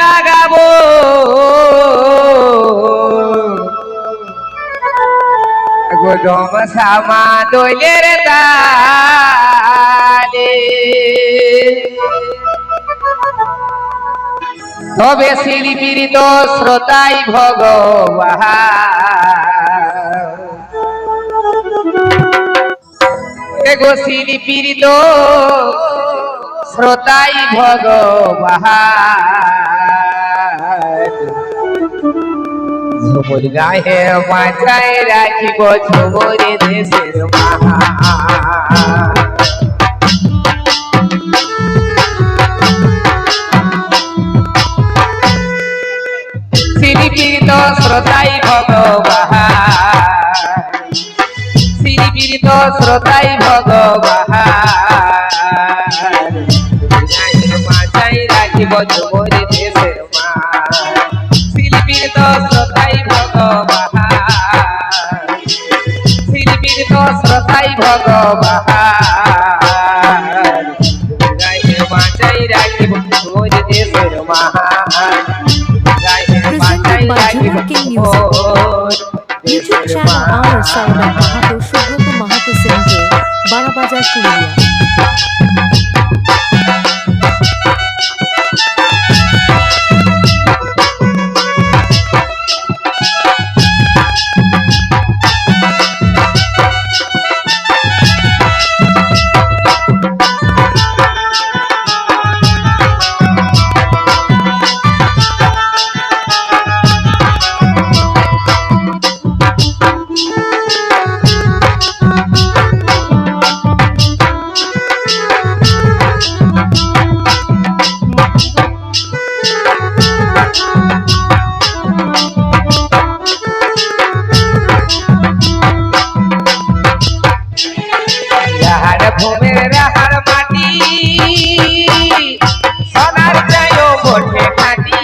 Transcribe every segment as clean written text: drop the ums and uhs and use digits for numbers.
লাগাবো গোদম শ্যামা দোলের তালে তবে শিল্পীর তো শ্রোতাই ভগবান গো শিল্পীর তো শ্রোতাই ভগবান ঝুমুর গায়ে বাঁচায় রাখিব ঝুমুর দেশের মাহা শিল্পীর তো শ্রোতাই ভগবান শিল্পীর তো শ্রোতাই ভগবান বাঁচাই রাখিব ঝুমুর দেশের মাহা শিল্পীর তো শ্রোতাই ভগবান শিল্পীর তো শ্রোতাই ভগবান বাঁচাই রাখিব ঝুমুর দেশের মাহা Presented by Junior King Music. YouTube channel Our Sound of Mahato Shubhata Mahato Center, Barabazar, Purulia. ঘুমের রাহার মাটি সোনার চাইও বটে খাটি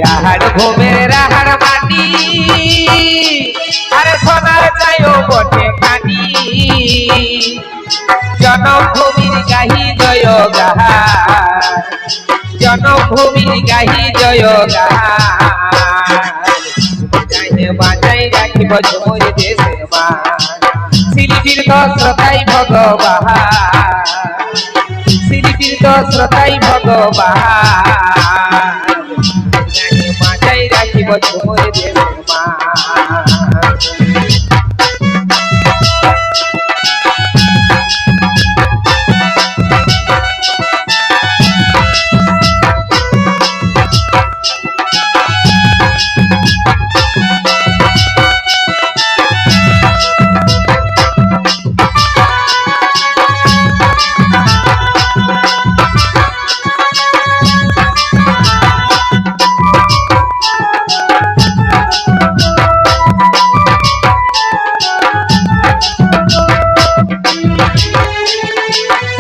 রাহার ঘুমের রাহার মাটি আরে সোনার চাইও বটে খাটি জনভূমির গাহি জয় গান জনভূমির গাহি জয় গান বাঁচাই রাখিব ঝুমুর দেশের মান শিল্পীর তো শ্রোতাই ভগবান শিল্পীর তো শ্রোতাই ভগবান বাঁচাই রাখিব ঝুমুর দেশের মান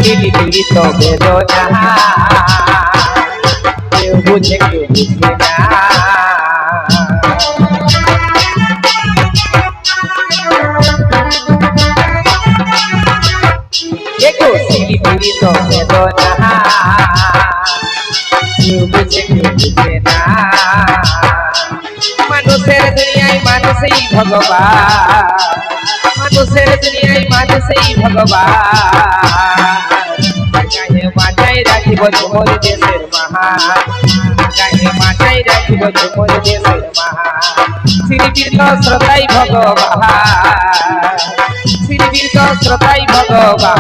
শিল্পীর তো বেদনা কেউ বুঝে কেউ বুঝে না দেখো শিল্পীর তো বেদনা কেউ বুঝে কেউ বুঝে না মানুষের দুনিয়ায় মানুষই ভগবান মানুষের দুনিয়ায় মানুষই ভগবান বাঁচাই রাখিব ঝুমুর দেশের মাহা বাঁচাই রাখিব ঝুমুর দেশের মাহা শিল্পীর তো শ্রোতাই ভগবান শিল্পীর তো শ্রোতাই ভগবান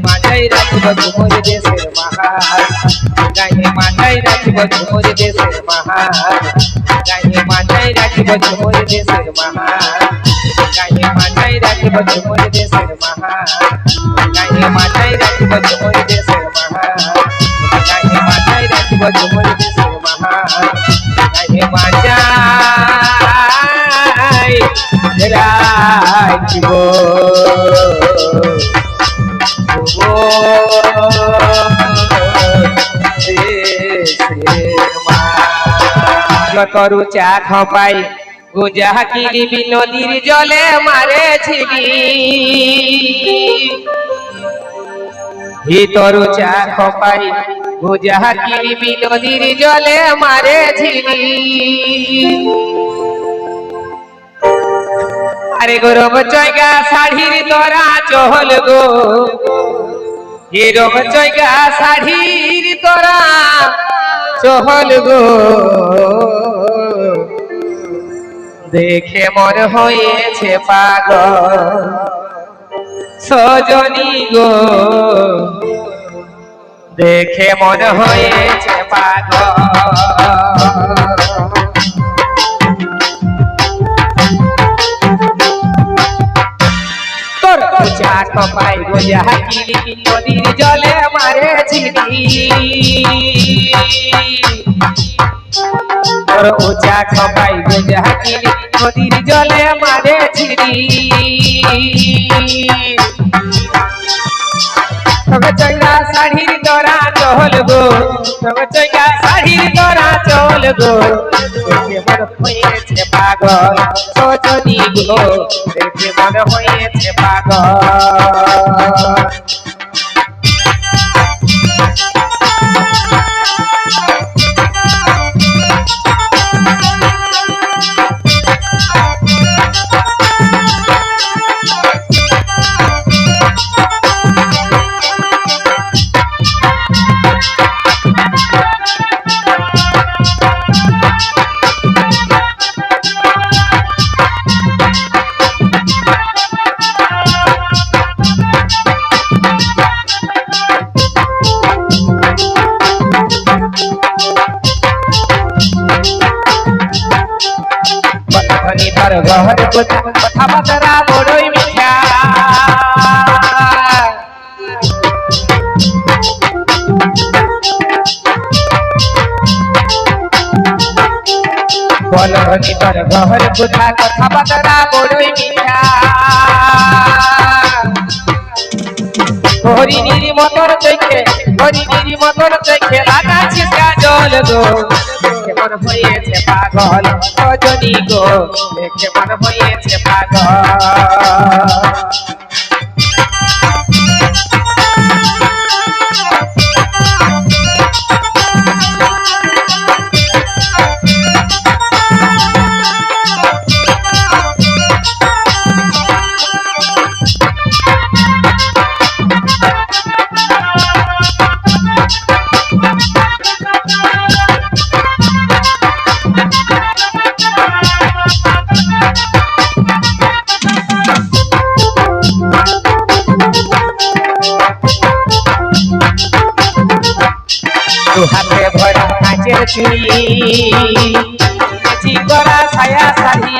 বাঁচাই রাখিব ঝুমুর দেশের মাহা বাঁচাই রাখিব ঝুমুর দেশের মাহা বাঁচাই রাখিব ঝুমুর দেশের মাহা বাঁচাই রাখিব ঝুমুর দেশের মাহা বাঁচাই রাখিব ঝুমুর দেশের মাহা বাঁচাই রাখিব ঝুমুর দেশের মাহা বাঁচাই রাখিব দেশের মাহা গো তরু চা খপাই গুজা কিরিবি নদীর জলে মারে ছিলি হি তরু চা খপাই গুজা কিরিবি নদীর জলে মারে ছিলি আরে গরম জায়গা শাড়ির তোরা চহল গো গরম জায়গা শাড়ির তোরা চহল গো দেখে মন হয়েছে পাগল সজনী গো দেখে মন হয়েছে পাগল চা খপাই গোজা কিরিবি নদীর জলে মারে ছিলি তোর চা খপাই গোজা কিরিবি নদীর জলে মারে ছিলি তবে চৈগা শাড়ির তোরা চহল গো তবে চৈগা শাড়ির তোরা চহল গো দেখে মন হয়েছে পাগল সজনী গো দেখে মন হয়েছে পাগল তোর ঘর কথা বাতরা বড়ই মিঠা বল ধনী তোর ঘর কথা বাতরা বড়ই মিঠা হরিণীর মতর চোখে লাগাছিস কাজল গো দেখে মন হয়েছে পাগল সজনী গো দেখে মন হয়েছে পাগল হাতে ভরা কাঁচের চুড়ি করা ছায়া শাড়ি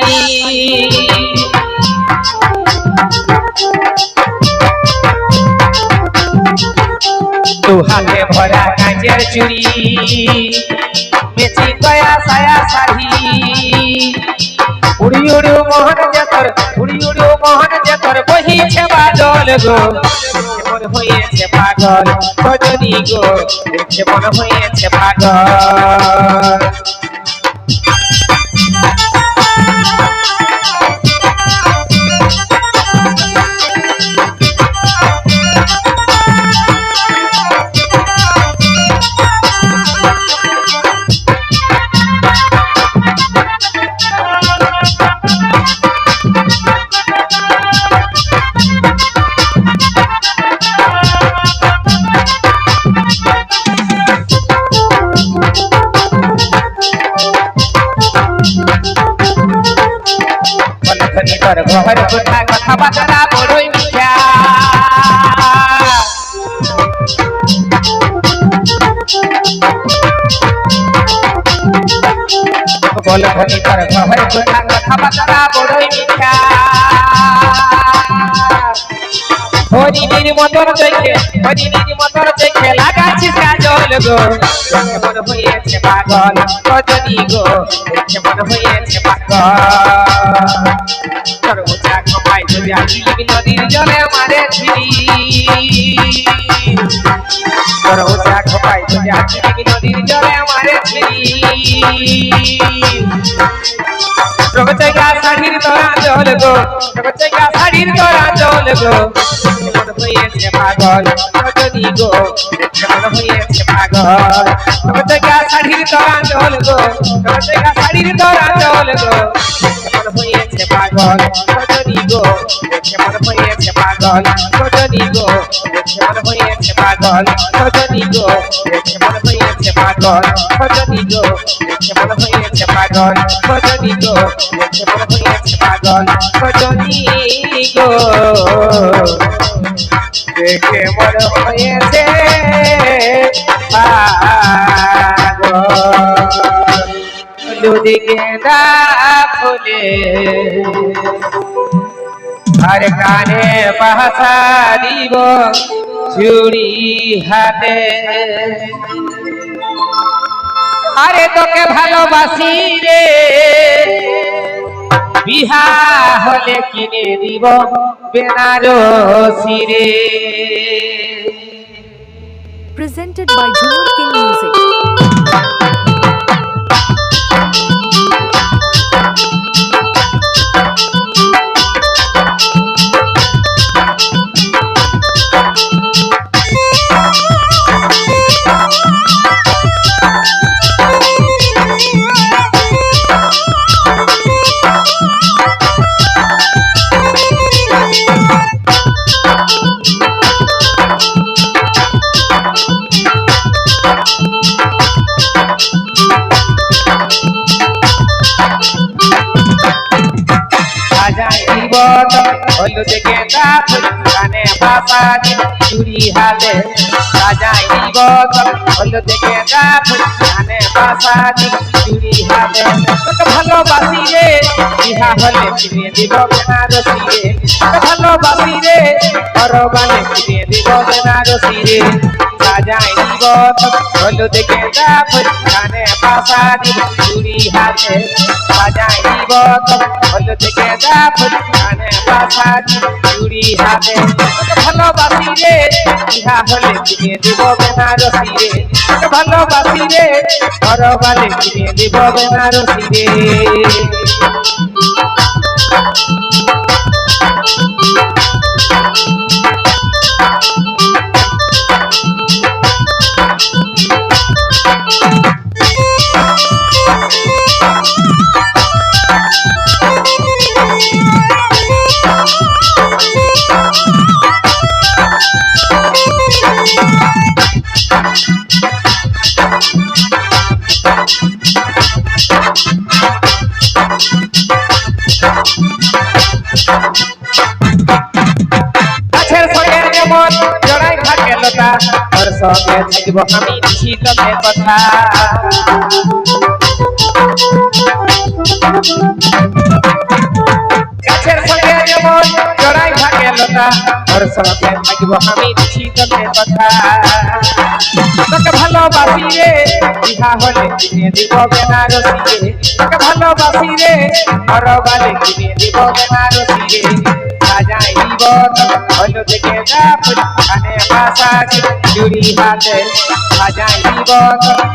দু হাতে ভরা কাঁচের চুড়ি মেচি কয়া ছায়া শাড়ি উড়ি উড়ি মোহন জেতর বহিছে বাদল গো মন হয়েছে পাগল সজনী গো দেখে মন হয়েছে পাগল তোর ঘর কথা বাতরা বড়ই মিঠা বল ধনী তোর ঘর কথা বাতরা বড়ই মিঠা হরিণীর মতর চোখে লাগাছিস কাজল গো দেখে মন হয়েছে পাগল সজনী গো দেখে মন হয়েছে পাগল তোর চা খপাই গোজা কিরিবি নদীর জলে মারে ছিলি তোর উচা খোপাই তুলে আছি নদীর জলে আমারে ছিড়ি রগচা শাড়ির তোরা জল গো রগচা শাড়ির তোরা জল গো মন হয়েছে পাগল রজনী গো মন হয়েছে পাগল রগচা শাড়ির তোরা জল গো রগচা শাড়ির তোরা জল গো মন হয়েছে পাগল রজনী গো মন হয়েছে পাগল রজনী গো মন হয়েছে পাগল রজনী গো মন হয়েছে পাগল রজনী গো মন হয়েছে পাগল রজনী গো মন হয়েছে পাগল রজনী গো দেখে মন হয়েছে পাগল যদি গেঁদা ফুলে আর কানে বাসা দিব চুড়ি হাতে আরে তোকে ভালোবাসি রে বিহা হলে কিনে দিব বেনারসি রে Presented by Junior King Music. হলুদ গেঁদা ফুল কানে বাসা দিব চুড়ি হাতে সাজাই দিব হলুদ গেঁদা ফুল কানে বাসা দিব চুড়ি হাতে তোকে ভালোবাসি রে বিহা হলে কিনে দিব বেনারসি রে তোকে ভালোবাসি রে পরবালে কিনে দিব বেনারসি রে সাজাই দিব হলুদ গেঁদা ফুল কানে বাসা দিব চুড়ি হাতে সাজাই দিব হলুদ গেঁদা ফুল কানে বাসা দিব চুড়ি হাতে তোকে ভালোবাসি রে বিহা হলে কিনে দিব বেনারসি রে তোকে ভালোবাসি রে পরবালে কিনে দিব বেনারসি রে और सौगे থাকিব আমি শীতলে কথা গাছের সঙ্গে যেমন জড়াই থাকে লতা और সৌগে থাকিব আমি শীতলে কথা তোকে ভালোবাসি রে বিহা হলে কিনে দিব বেনারসি রে তোকে ভালোবাসি রে পরবালে কিনে দিব বেনারসি রে সাজাই দিব হলুদ গেঁদা ফুল কানে বাসা দিব চুড়ি হাতে সাজাই দিব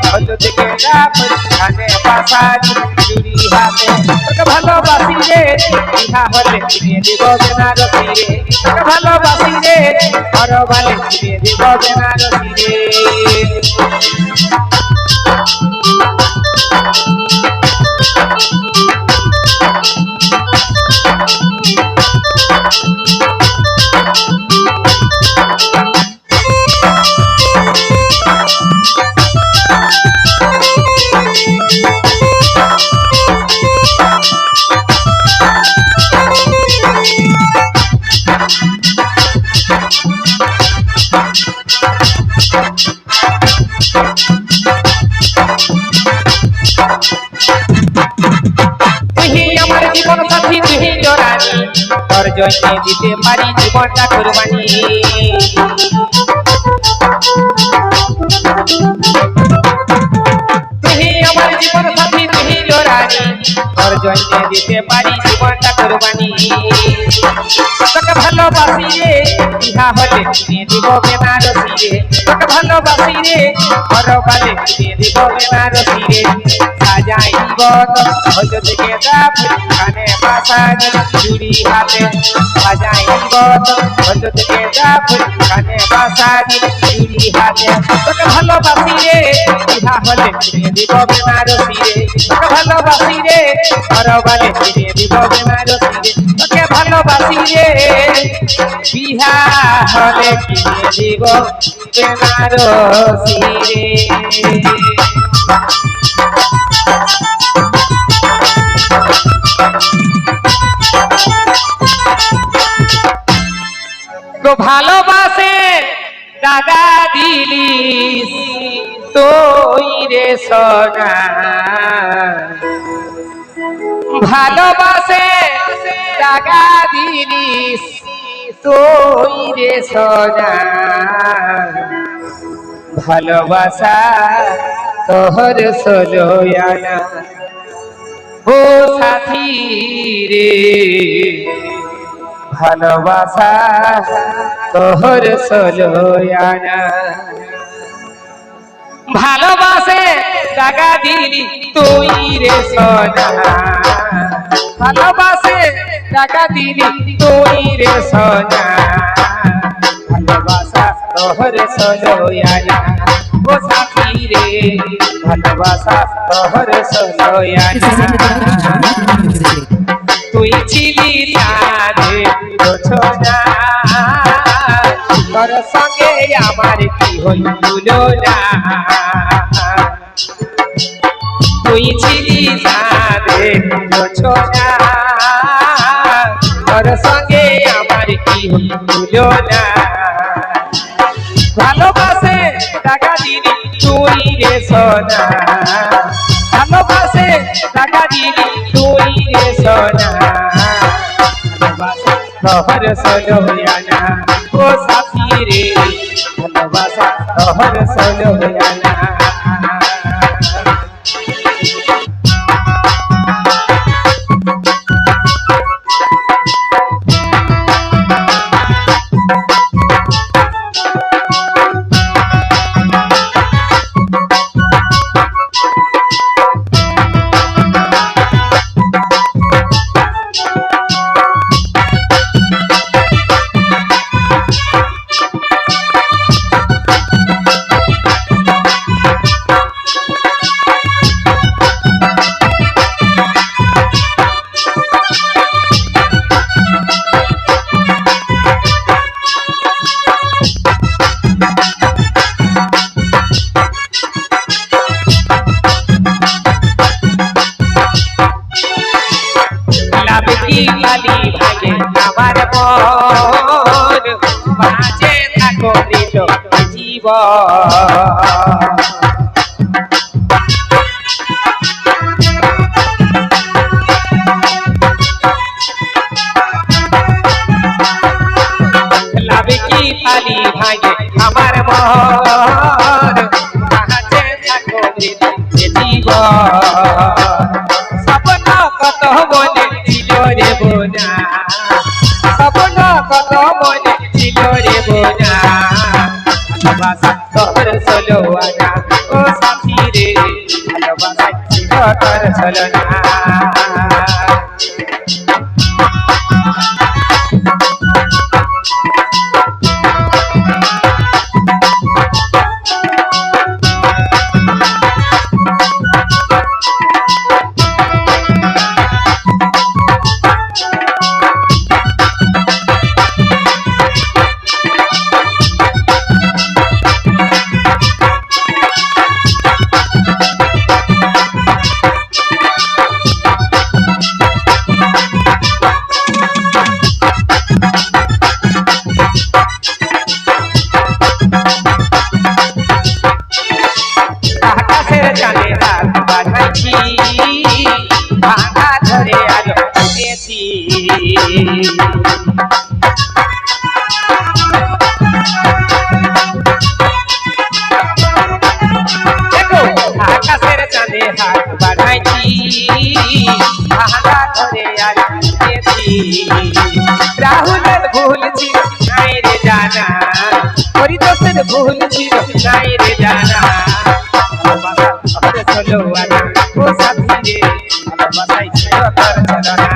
হলুদ গেঁদা ফুল কানে বাসা দিব চুড়ি হাতে তোকে ভালোবাসি রে বিহা হলে কিনে দিব বেনারসি রে তোকে ভালোবাসি রে পরবালে কিনে দিব বেনারসি রে জীবন সাথী তুই জোরানি তোর জন্য দিতে পারি জীবনটা কুরবানি তুই আমার জীবন সাথী তুই জোরানি তোর জন্য দিতে পারি জীবনটা কোরবানি তোকে ভালোবাসি রে বিহা হলে কিনে দিব বেনারসি রে তোকে ভালোবাসি রে পরকালে কিনে দিব বেনারসি রে সাজাইব হয়তো থেকে দাপ কানে বাসার চুড়ি হাতে সাজাইব হয়তো থেকে দাপ কানে বাসার চুড়ি হাতে তোকে ভালোবাসি রে বিহা হলে কিনে দিব বেনারসি রে তোকে ভালোবাসি রে পরকালে কিনে দিব বেনারসি রে তোকে ভালোবাসি রে বিহা হলে কিনে দিব বেনারসি রে তো ভালোবাসে দাদা দিলিস তুই রে সোনা ভালোবাসে দাগা দিলিস তুই রে সোনা ভালোবাসা তোহর সলোয়ানা ও সাথী রে ভালোবাসা তোহর সলোয়ানা ভালোবাসে দাগা দিলি তুই রে সোনা ভালোবাসে দাগা দিলি তুই রে সোনা ভালোবাসা তোহর সলোয়ানা ও সাথী রে ভালোবাসা তোহর সলোয়ানা তুই ছিলি চাঁদে ছোনা তোর সঙ্গে আমার কি হইল না তুই ছিলি চাঁদে ছোনা তোর সঙ্গে আমার কি হইল না ভালোবাসে টাকা দিলি তুই রে সোনা ভালোবাসে টাকা দিলি তুই রে সোনা ভালোবাসা তোহর সলোয়ানা ও সাথী রে ভালোবাসা তোহর সলোয়ানা কালি ভাগে আমার মন বাঁচে থাকো দিল জীবন লাভে কি কালি ভাগে আমার মন বাঁচে থাকো দিল জীবন স্বপ্ন কত মনে ছিল রে বোনা স্বপ্ন কত মনে ছিল রে বোনা ভালোবাসা তোর সলোয়ানা ও সাথী রে ভালোবাসা ছিল তোর সলোয়ানা ভাঙা ধরে আলো উঠেছি আকাশের চাঁদে হাত বাড়াইছি জানা পরিতোষের ভুল ছিল নাই রে জানা ভালোবাসা চলো আনা ও সাথী রে ভালোবাসাই ছিল তোর চলনা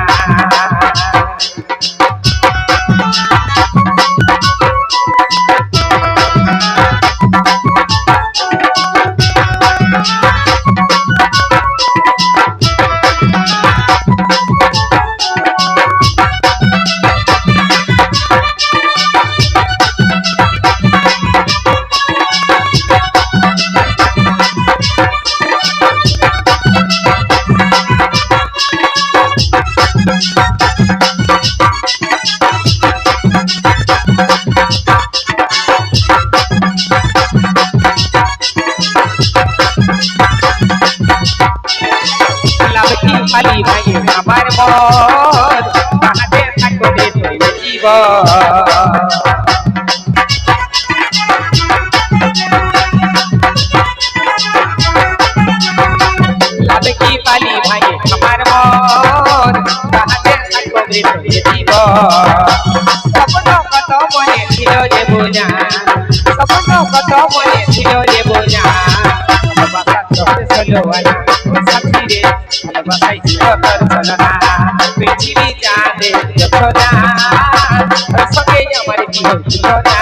খালি ভাই আমার মন কাহাতে থাকবে তোর জীবন লাভে কি পালি ভাই আমার মন কাহাতে থাকবে তোর জীবন স্বপ্ন কত মনে ছিল যে বোঝা স্বপ্ন কত মনে ছিল যে বোঝা ভালোবাসা তোর চলো আনা সাথী রে ভালোবাসাই ছিল তোর চলনা পৃথিবী চাঁদে যত না তোর সঙ্গে আমার কি হচ্ছিল না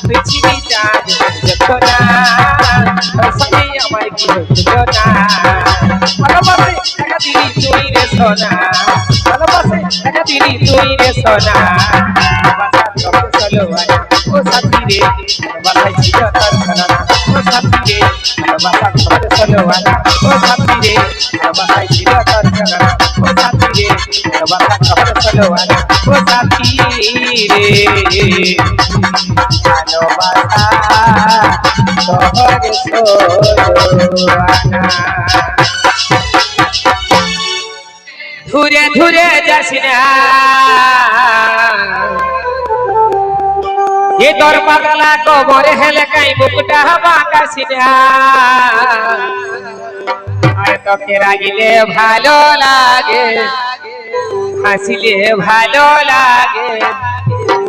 পৃথিবী চাঁদে যত না তোর সঙ্গে আমার কি হচ্ছিল না ভালোবাসে টাকা দিলি তুই রে সোনা ভালোবাসে টাকা দিলি তুই রে সোনা ভালোবাসা তোর চলো আনা ও সাথী রে ভালোবাসাই ছিল তোর চলনা ও সাথী রে ভালোবাসা তোর চলো আনা ও সাথী রে ভালোবাসাই ছিল তোর চলনা ও সাথী রে ভালোবাসা তোর চলো আনা ও সাথী রে ভালোবাসা তোর চলো আনা ধুরে ধুরে যাস না এ তোর পাগলা কবর হেলে কাই বুকটা বাঁকাস না আর তোকে রাগিলে ভালো লাগে হাসিলে ভালো লাগে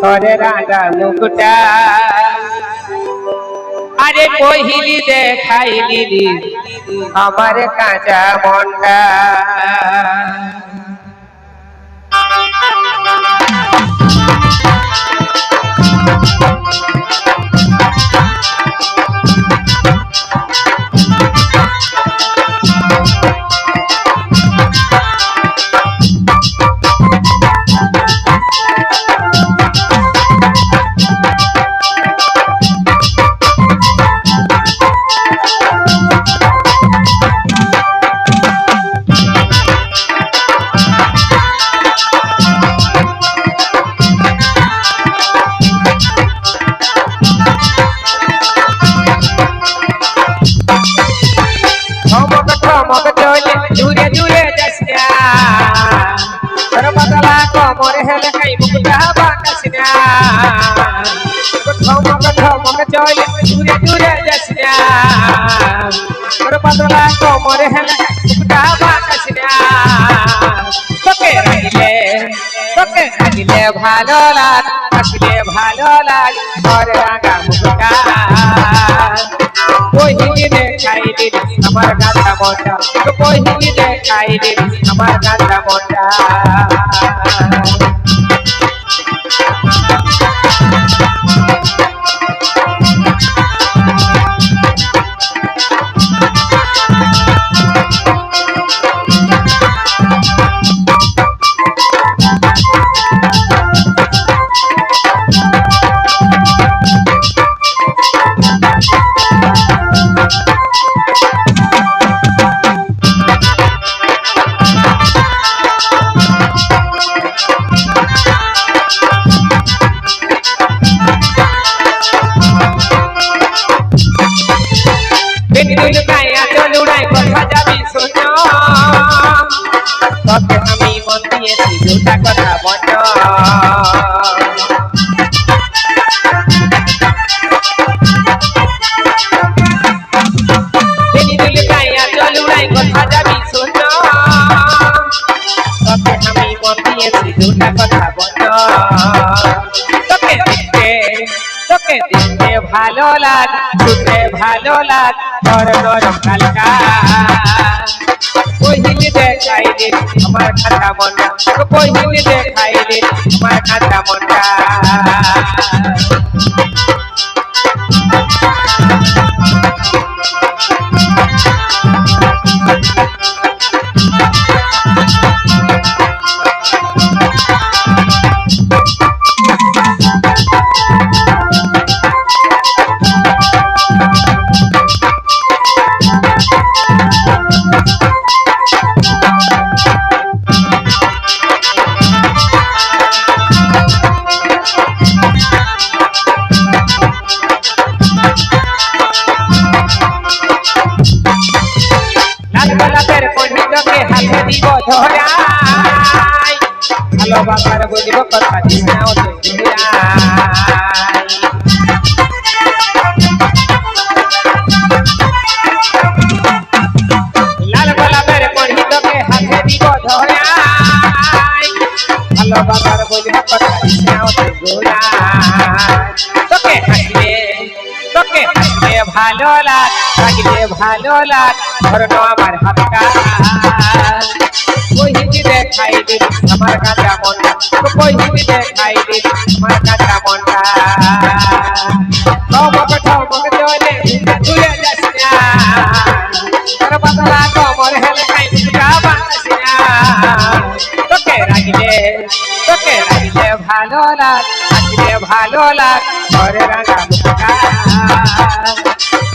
তোর রাঙা মুখটা আরে কহিলি দেখাইলি আমার কাঁচা মনটা দূরে দূরে যাস না তোর পাগলা কবর হেলে কাই বুকটা বাঁকাস না ঠমক ঠমক চলে দূরে দূরে যাস না তোর পাগলা কবর হেলে বুকটা বাঁকাস না তোকে রাগিলে ভালো লাগে হাসিলে ভালো লাগে তোর রাঙা মুখটা কহিলি দেখাইলি আমার গাঁদা মনটা কহিলি দেখাইলি আমার গাঁদা মনটা बिन काया चलुड़ाई कथा जाबी सोना तोके हमी मन दिएছি দুটা কথা বলো बिन काया चलुड़ाई कथा जाबी सोना तोके हमी मन दिएছি দুটা কথা বলো তোকে দেখতে তোকে দেখতে ভালো লাগ শুনতে ভালো লাগ তোর নরম কালকা পহিলি দেখাইলি আমার খাতা মনটা পহিলি দেখাইলি আমার খাতা মনটা গোলাপের পণ্ডিতকে হাতে দিব ধরাই ভালো বাবার বুঝব কথা দিনাও লাল গোলাপের পণ্ডিতকে হাতে দিব ধরাই ভালো বাবার বুঝব কথা দিনাও তোকে হাসলে ভালো লাগ লাগলে ভালো লাগ ধরনো আমার হাতটা পহিলি দেখাই দিন আমার কাঁচা মনটা পহিলি দেখাই দিন আমার কাঁচা মনটা ঠমক চলে ঘুরে যাস না তোর বদলা কমর হেলে খাই বাঁচাস না তোকে রাখলে ভালো লাগ আসলে ভালো লাগ ঘরে রাঙা মুখটা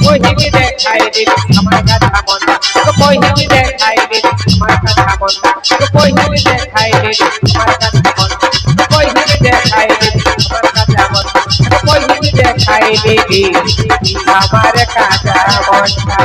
পহিলি দেখাই দিন আমার কাঁচা মনটা পহিলি দেখাই দিন আমার কাঁচা মনটা পহিলি দেখাই দিন আমার কাঁচা মনটা পহিলি দেখাই দিন আমার কাঁচা মনটা পহিলি দেখাই দিন আমার কাঁচা মনটা